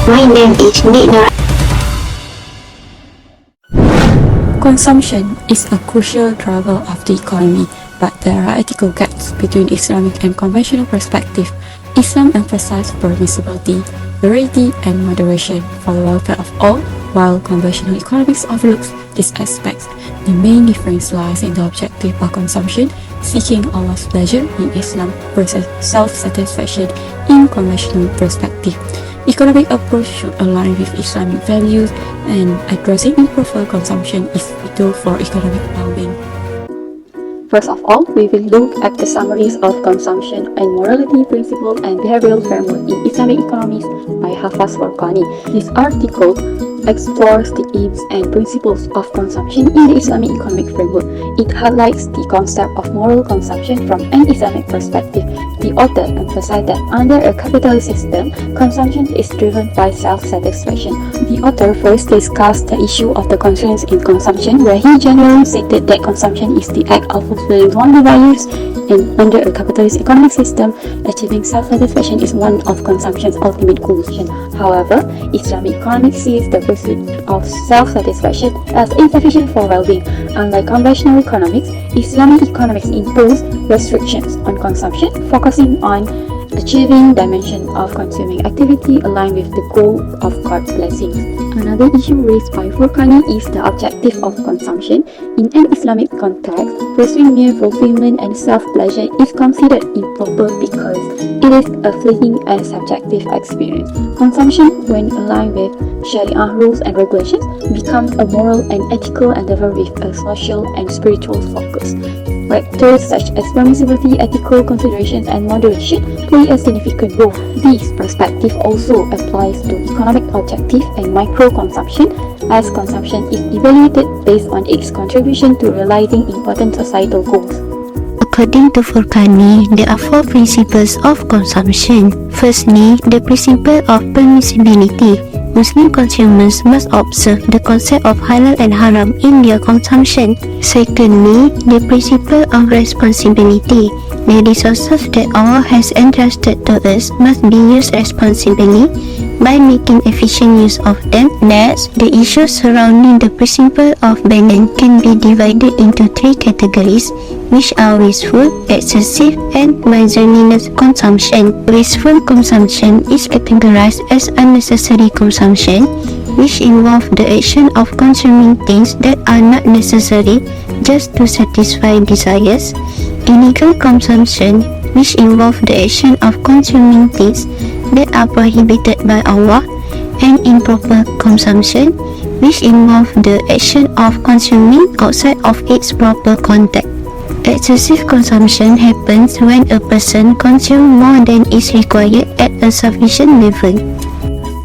My name is Nina. Consumption is a crucial driver of the economy, but there are ethical gaps between Islamic and conventional perspective. Islam emphasizes permissibility, variety, and moderation for the welfare of all, while conventional economics overlooks these aspects. The main difference lies in the objective of consumption, seeking Allah's pleasure in Islam versus self-satisfaction in conventional perspective. Economic approach should align with Islamic values, and addressing improper consumption is vital for economic well-being. First of all, we will look at the summaries of consumption and morality principle and behavioral framework in Islamic economics by Hafiz Warqani. This article explores the aims and principles of consumption in the Islamic economic framework. It highlights the concept of moral consumption from an Islamic perspective. The author emphasized that under a capitalist system, consumption is driven by self-satisfaction. The author first discussed the issue of the constraints in consumption, where he generally stated that consumption is the act of fulfilling one desires, and under a capitalist economic system, achieving self-satisfaction is one of consumption's ultimate goals. However, Islamic economics sees the pursuit of self-satisfaction as insufficient for well-being. Unlike conventional economics, Islamic economics impose restrictions on consumption, focusing on achieving dimension of consuming activity aligned with the goal of God's blessings. Another issue raised by Furqani is the objective of consumption. In an Islamic context, pursuing mere fulfillment and self-pleasure is considered improper because it is a fleeting and subjective experience. Consumption, when aligned with Sharia rules and regulations, becomes a moral and ethical endeavor with a social and spiritual focus. Factors such as permissibility, ethical considerations, and moderation play a significant role. This perspective also applies to economic objective and micro-consumption, as consumption is evaluated based on its contribution to realizing important societal goals. According to Furqani, there are four principles of consumption. Firstly, the principle of permissibility. Muslim consumers must observe the concept of halal and haram in their consumption. Secondly, the principle of responsibility. The resources that Allah has entrusted to us must be used responsibly by making efficient use of them. Next, the issues surrounding the principle of balance can be divided into three categories, which are wasteful, excessive, and miscellaneous consumption. Wasteful consumption is categorized as unnecessary consumption, which involves the action of consuming things that are not necessary just to satisfy desires. Illegal consumption, which involves the action of consuming things that are prohibited by Allah, and improper consumption, which involves the action of consuming outside of its proper context. Excessive consumption happens when a person consumes more than is required at a sufficient level.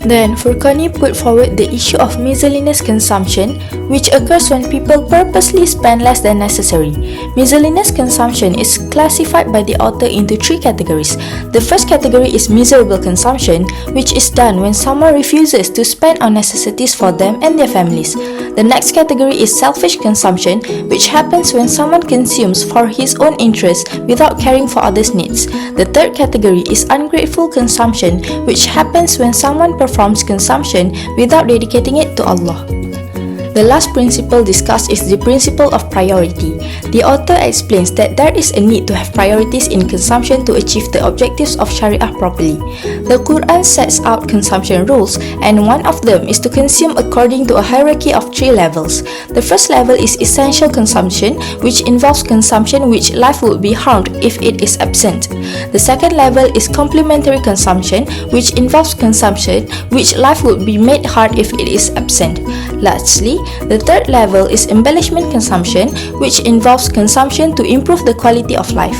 Then, Furqani put forward the issue of miscellaneous consumption, which occurs when people purposely spend less than necessary. Miscellaneous consumption is classified by the author into three categories. The first category is miserable consumption, which is done when someone refuses to spend on necessities for them and their families. The next category is selfish consumption, which happens when someone consumes for his own interest without caring for others' needs. The third category is ungrateful consumption, which happens when someone performs consumption without dedicating it to Allah. The last principle discussed is the principle of priority. The author explains that there is a need to have priorities in consumption to achieve the objectives of Sharia properly. The Qur'an sets out consumption rules, and one of them is to consume according to a hierarchy of three levels. The first level is essential consumption, which involves consumption which life would be harmed if it is absent. The second level is complementary consumption, which involves consumption which life would be made hard if it is absent. Lastly, the third level is embellishment consumption, which involves consumption to improve the quality of life.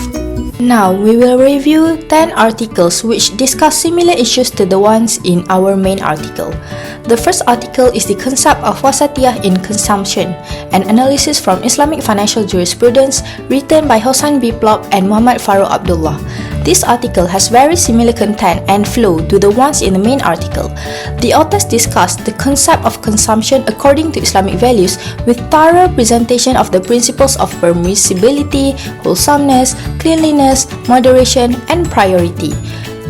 Now, we will review 10 articles which discuss similar issues to the ones in our main article. The first article is the concept of wasatiyah in consumption, an analysis from Islamic financial jurisprudence written by Hossan Biplop and Muhammad Farouk Abdullah. This article has very similar content and flow to the ones in the main article. The authors discuss the concept of consumption according to Islamic values with thorough presentation of the principles of permissibility, wholesomeness, cleanliness, moderation, and priority.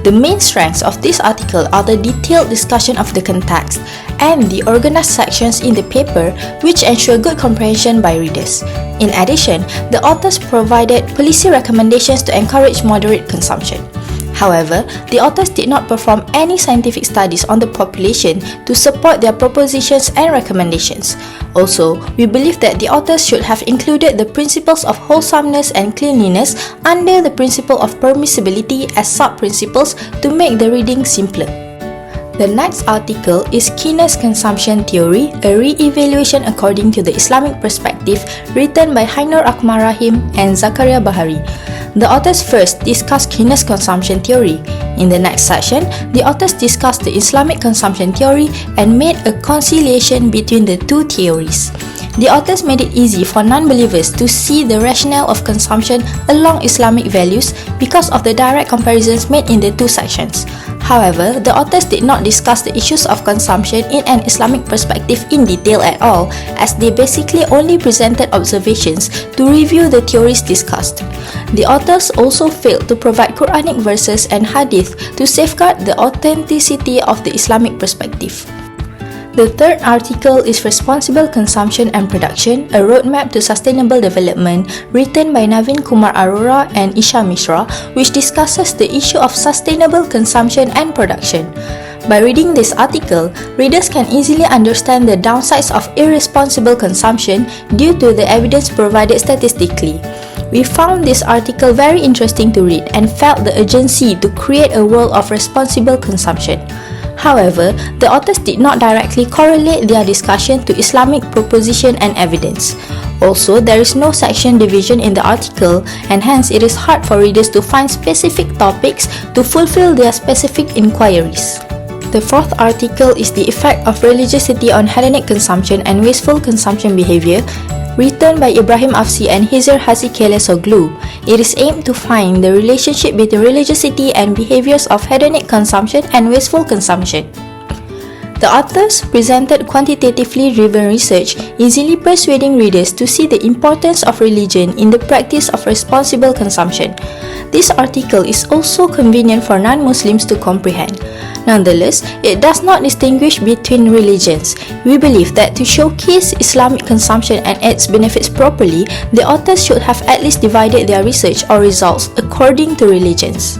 The main strengths of this article are the detailed discussion of the context and the organized sections in the paper which ensure good comprehension by readers. In addition, the authors provided policy recommendations to encourage moderate consumption. However, the authors did not perform any scientific studies on the population to support their propositions and recommendations. Also, we believe that the authors should have included the principles of wholesomeness and cleanliness under the principle of permissibility as sub-principles to make the reading simpler. The next article is Keenness Consumption Theory, a re-evaluation according to the Islamic perspective, written by Hainur Akmal Rahim and Zakaria Bahari. The authors first discussed keenness consumption theory. In the next section, the authors discussed the Islamic consumption theory and made a conciliation between the two theories. The authors made it easy for non-believers to see the rationale of consumption along Islamic values because of the direct comparisons made in the two sections. However, the authors did not discuss the issues of consumption in an Islamic perspective in detail at all, as they basically only presented observations to review the theories discussed. The authors also failed to provide Quranic verses and hadith to safeguard the authenticity of the Islamic perspective. The third article is Responsible Consumption and Production, a Roadmap to Sustainable Development, written by Naveen Kumar Arora and Isha Mishra, which discusses the issue of sustainable consumption and production. By reading this article, readers can easily understand the downsides of irresponsible consumption due to the evidence provided statistically. We found this article very interesting to read and felt the urgency to create a world of responsible consumption. However, the authors did not directly correlate their discussion to Islamic proposition and evidence. Also, there is no section division in the article, and hence it is hard for readers to find specific topics to fulfill their specific inquiries. The fourth article is The Effect of Religiosity on Hedonic Consumption and Wasteful Consumption Behavior, written by Ibrahim Afsi and Hizr Hasikele-Soglu. It is aimed to find the relationship between religiosity and behaviors of hedonic consumption and wasteful consumption. The authors presented quantitatively driven research, easily persuading readers to see the importance of religion in the practice of responsible consumption. This article is also convenient for non-Muslims to comprehend. Nonetheless, it does not distinguish between religions. We believe that to showcase Islamic consumption and its benefits properly, the authors should have at least divided their research or results according to religions.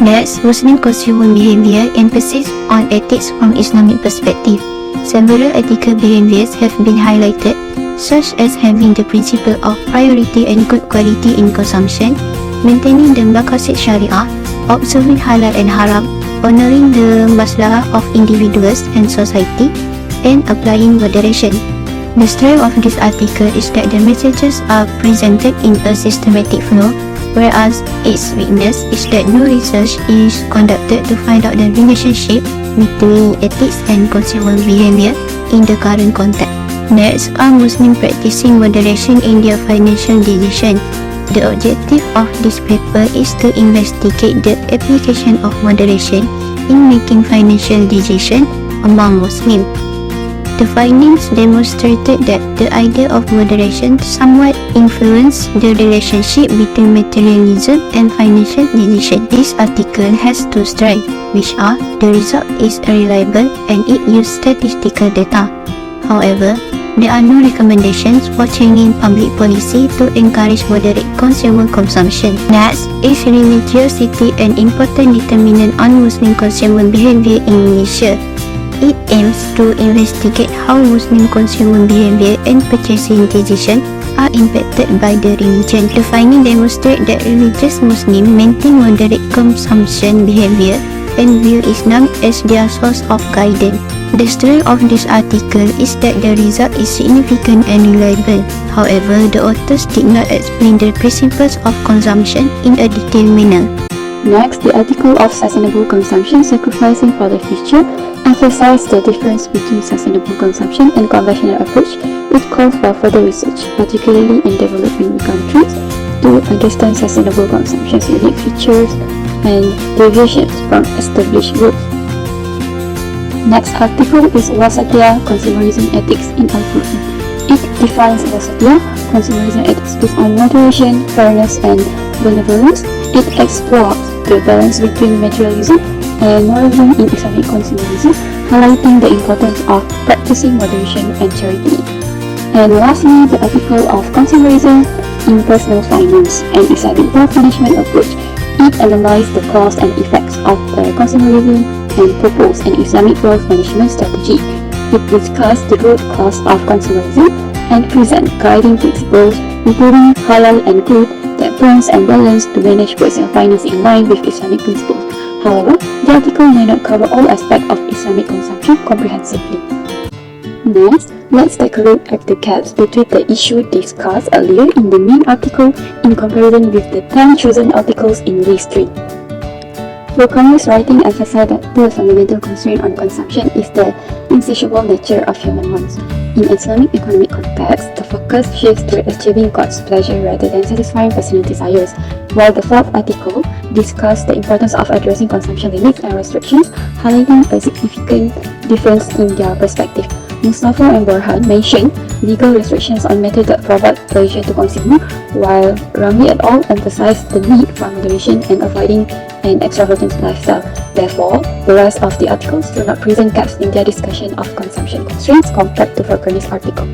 Next, Muslim consumer behavior emphasis on ethics from Islamic perspective. Several ethical behaviors have been highlighted, such as having the principle of priority and good quality in consumption, maintaining the maqasid syariah, observing halal and haram, honoring the maslahah of individuals and society, and applying moderation. The strength of this article is that the messages are presented in a systematic flow, whereas its weakness is that no research is conducted to find out the relationship between ethics and consumer behavior in the current context. Next, are Muslims practicing moderation in their financial decision? The objective of this paper is to investigate the application of moderation in making financial decisions among Muslims. The findings demonstrated that the idea of moderation somewhat influenced the relationship between materialism and financial decision. This article has two strengths, which are the result is reliable and it uses statistical data. However, there are no recommendations for changing public policy to encourage moderate consumer consumption. Next, is religiosity an important determinant on Muslim consumer behavior in Indonesia? It aims to investigate how Muslim consumer behavior and purchasing decisions are impacted by the religion. The findings demonstrate that religious Muslims maintain moderate consumption behavior and view Islam as their source of guidance. The strength of this article is that the result is significant and reliable. However, the authors did not explain the principles of consumption in a detailed manner. Next, the article of Sustainable Consumption Sacrificing for the Future emphasized the difference between sustainable consumption and conventional approach. It calls for further research, particularly in developing countries, to understand sustainable consumption's unique features and deviations from established rules. Next article is Wasatiyah Consumerism Ethics in Al-Quran. It defines Wasatiyah Consumerism Ethics based on moderation, fairness, and benevolence. It explores the balance between materialism and moralism in Islamic consumerism, highlighting the importance of practicing moderation and charity. And lastly, the article of consumerism in personal finance and Islamic wealth management approach. It analyzed the cause and effects of consumerism and proposed an Islamic wealth management strategy. It discussed the root cause of consumerism and present guiding principles, including halal and good, that balance and balance to manage personal finance in line with Islamic principles. However, the article may not cover all aspects of Islamic consumption comprehensively. Next, let's take a look at the gaps between the issue discussed earlier in the main article in comparison with the 10 chosen articles in list 3. Furqani's writing emphasized that the fundamental constraint on consumption is the insatiable nature of human wants. In Islamic economic context, the focus shifts toward achieving God's pleasure rather than satisfying personal desires, while the fourth article discussed the importance of addressing consumption limits and restrictions, highlighting a significant difference in their perspective. Mustafa and Borhan mentioned legal restrictions on matters that provide pleasure to consumer, while Rami et al. Emphasized the need for moderation and avoiding an extravagant lifestyle. Therefore, the rest of the articles do not present gaps in their discussion of consumption constraints compared to Furqani's article.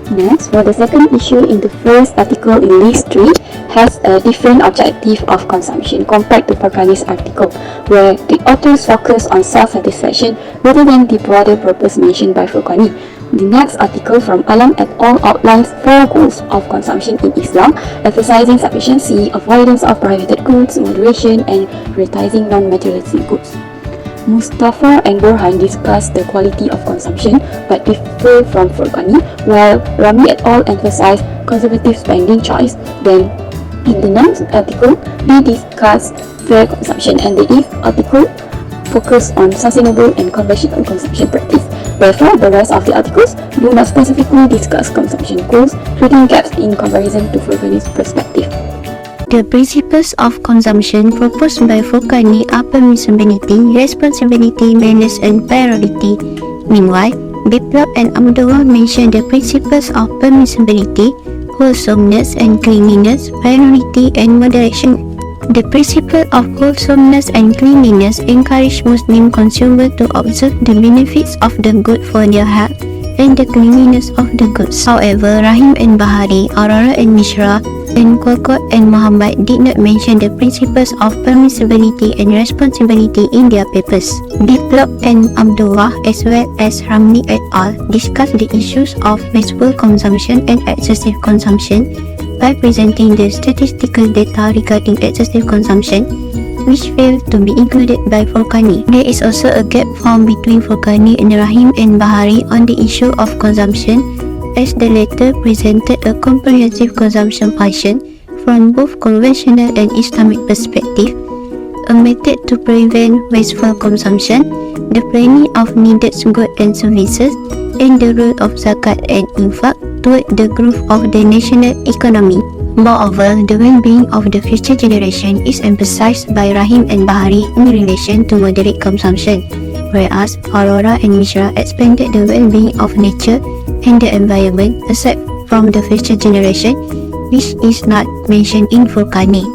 Next, for the second issue in the first article in list 3 has a different objective of consumption compared to Furqani's article, where the authors focus on self-satisfaction rather than the broader purpose mentioned by Furqani. The next article from Aslam et al. Outlines 4 goals of consumption in Islam, emphasizing sufficiency, avoidance of prohibited goods, moderation, and prioritizing non-materialistic goods. Mustafa and Borhan discuss the quality of consumption but differ from Furqani, while Rami et al. Emphasize conservative spending choice. Then, in the next article, they discuss fair consumption, and the 8th article focus on sustainable and conventional consumption practice. Therefore, the rest of the articles do not specifically discuss consumption goals, creating gaps in comparison to Furqani's perspective. The principles of consumption proposed by Furqani are permissibility, responsibility, balance, and priority. Meanwhile, Biplab and Abdullah mention the principles of permissibility, wholesomeness and cleanliness, priority, and moderation. The principle of wholesomeness and cleanliness encourage Muslim consumers to observe the benefits of the good for their health and the cleanliness of the goods. However, Rahim and Bahari, Aurora and Mishra, and Kokot and Mohamed did not mention the principles of permissibility and responsibility in their papers. Biplab and Abdullah, as well as Ramli et al., discussed the issues of wasteful consumption and excessive consumption by presenting the statistical data regarding excessive consumption, which failed to be included by Furqani. There is also a gap found between Furqani and Rahim and Bahari on the issue of consumption, as the latter presented a comprehensive consumption function from both conventional and Islamic perspective, a method to prevent wasteful consumption, the planning of needed goods and services, and the role of zakat and infaq toward the growth of the national economy. Moreover, the well-being of the future generation is emphasized by Rahim and Bahari in relation to moderate consumption, whereas Aurora and Mishra expanded the well-being of nature and the environment aside from the future generation, which is not mentioned in Furqani.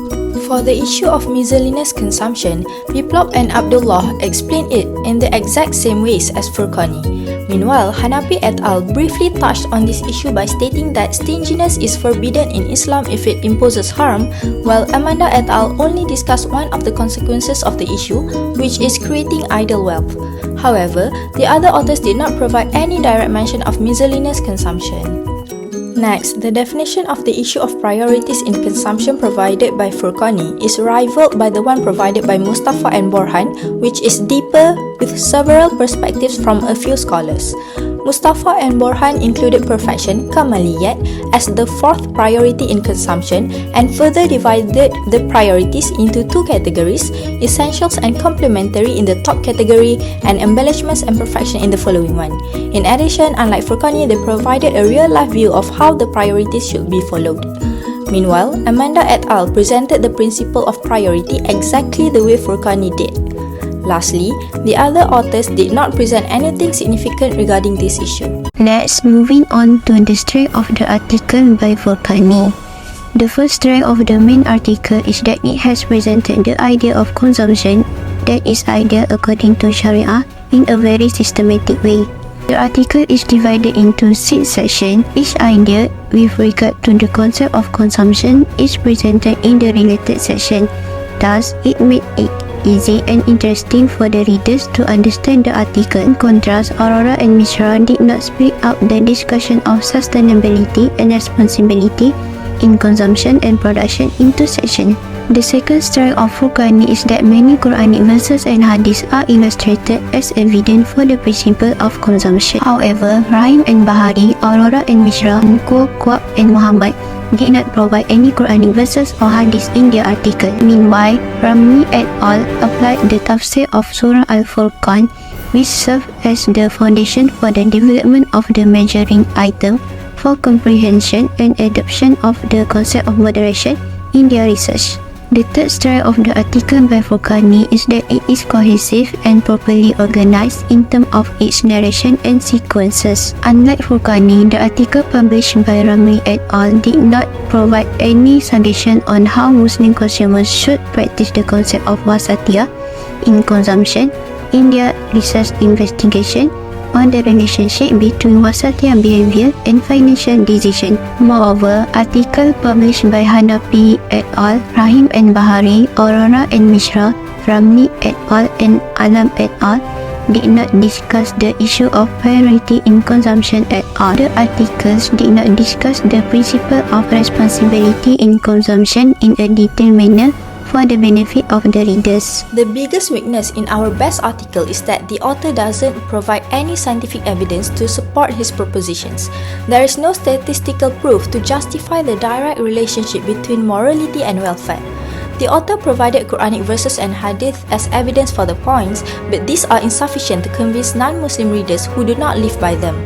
For the issue of miscellaneous consumption, Biplab and Abdullah explain it in the exact same ways as Furqani. Meanwhile, Hanafi et al. Briefly touched on this issue by stating that stinginess is forbidden in Islam if it imposes harm, while Amanda et al. Only discussed one of the consequences of the issue, which is creating idle wealth. However, the other authors did not provide any direct mention of miscellaneous consumption. Next, the definition of the issue of priorities in consumption provided by Furqani is rivaled by the one provided by Mustafa and Borhan, which is deeper with several perspectives from a few scholars. Mustafa and Borhan included perfection, kamaliyat, as the fourth priority in consumption and further divided the priorities into 2 categories, essentials and complementary in the top category and embellishments and perfection in the following one. In addition, unlike Furqani, they provided a real-life view of how the priorities should be followed. Meanwhile, Amanda et al. Presented the principle of priority exactly the way Furqani did. Lastly, the other authors did not present anything significant regarding this issue. Let's moving on to the strength of the article by Furqani. The first strength of the main article is that it has presented the idea of consumption that is ideal according to Sharia in a very systematic way. The article is divided into 6 sections. Each idea with regard to the concept of consumption is presented in the related section. Thus, it made it easy and interesting for the readers to understand the article. In contrast, Aurora and Mishra did not split up the discussion of sustainability and responsibility in consumption and production into sections. The second strength of Furqani is that many Quranic verses and hadiths are illustrated as evidence for the principle of consumption. However, Rahim and Bahari, Aurora and Mishra, Qur'an and Mohamed did not provide any Quranic verses or hadiths in their article. Meanwhile, Ramli et al. Applied the tafsir of Surah Al-Furqan, which served as the foundation for the development of the measuring item for comprehension and adoption of the concept of moderation in their research. The third strength of the article by Furqani is that it is cohesive and properly organized in terms of its narration and sequences. Unlike Furqani, the article published by Ramli et al. Did not provide any suggestion on how Muslim consumers should practice the concept of wasatiyah in consumption in their research investigation on the relationship between wasatiyah behavior and financial decision. Moreover, article published by Hanafi et al., Rahim and Bahari, Aurora and Mishra, Ramli et al. And Aslam et al. Did not discuss the issue of priority in consumption at all. The articles did not discuss the principle of responsibility in consumption in a detailed manner for the benefit of the readers. The biggest weakness in our best article is that the author doesn't provide any scientific evidence to support his propositions. There is no statistical proof to justify the direct relationship between morality and welfare. The author provided Quranic verses and hadith as evidence for the points, but these are insufficient to convince non-Muslim readers who do not live by them.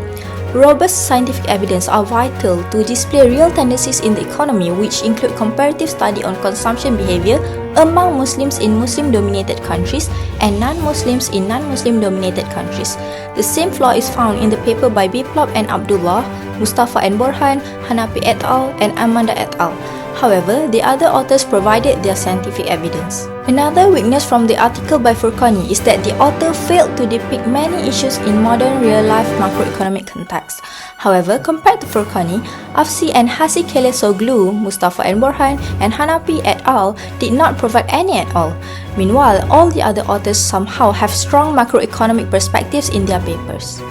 Robust scientific evidence are vital to display real tendencies in the economy, which include comparative study on consumption behavior among Muslims in Muslim-dominated countries and non-Muslims in non-Muslim dominated countries. The same flaw is found in the paper by Biplop and Abdullah, Mustafa and Borhan, Hanafi et al. And Amanda et al. However, the other authors provided their scientific evidence. Another weakness from the article by Furqani is that the author failed to depict many issues in modern real-life macroeconomic context. However, compared to Furqani, Afsi and Hasi Kelesoglu, Mustafa and Borhan, and Hanafi et al. Did not provide any at all. Meanwhile, all the other authors somehow have strong macroeconomic perspectives in their papers.